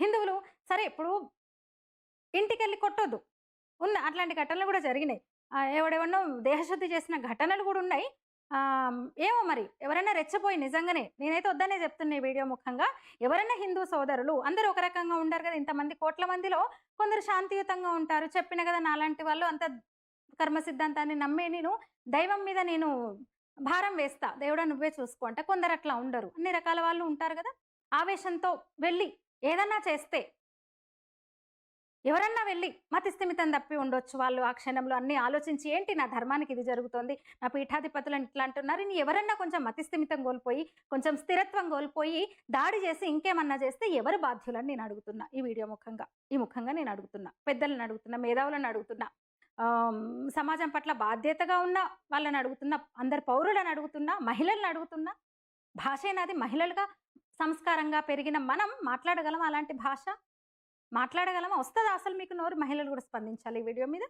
హిందువులు సరే ఇప్పుడు ఇంటికెళ్ళి కొట్టొద్దు. అట్లాంటి ఘటనలు గూడా జరిగినాయి. ఎవడెవడినో దేహశుద్ధి చేసిన ఘటనలు గూడా ఉన్నాయి. ఏమో మరి ఎవరైనా రెచ్చిపోయి నిజంగానే నేనైతే వద్దనే చెప్తున్నా ఈ వీడియో ముఖంగా. ఎవరైనా హిందూ సోదరులు అందరూ ఒక రకంగా ఉండరు గదా! ఇంతమంది కోట్ల మందిలో కొందరు శాంతియుతంగా ఉంటారు. చెప్పిన గదా! నాలాంటి వాళ్ళు అంత కర్మ సిద్ధాంతాన్ని నమ్మి నేను దైవం మీద నేను భారం వేస్తా. దేవుడా నువ్వే చూసుకో అంటే కొందరట్లా ఉండరు. అన్ని రకాల వాళ్ళు ఉంటారు గదా! ఆవేశంతో వెళ్ళి ఏదన్నా చేస్తే ఎవరన్నా వెళ్లి మతిస్థిమితం తప్పి ఉండొచ్చు. వాళ్ళు ఆ క్షణంలో అన్నీ ఆలోచించి ఏంటి నా ధర్మానికి ఇది జరుగుతోంది. నా పీఠాధిపతులని ఇట్లా అంటున్నారు. ఇని ఎవరన్నా కొంచెం మతిస్థిమితం కోల్పోయి, కొంచెం స్థిరత్వం కోల్పోయి, దాడి చేసి ఇంకేమన్నా చేస్తే ఎవరు బాధ్యులని నేను అడుగుతున్నా. ఈ వీడియో ముఖంగా. ఈ ముఖంగా నేను అడుగుతున్నా. పెద్దలని అడుగుతున్నా, మేధావులను అడుగుతున్నా. సమాజం పట్ల బాధ్యతగా ఉన్న వాళ్ళని అడుగుతున్నా. అందరు పౌరులను అడుగుతున్నా. మహిళలను అడుగుతున్నా. భాషే నాది. మహిళలుగా సంస్కారంగా పెరిగిన మనం మాట్లాడగలమా అలాంటి భాష? మాట్లాడగలమా? వస్తదా అసలు మీకు నోరు? మహిళలు గూడా స్పందించాలి ఈ వీడియో మీద.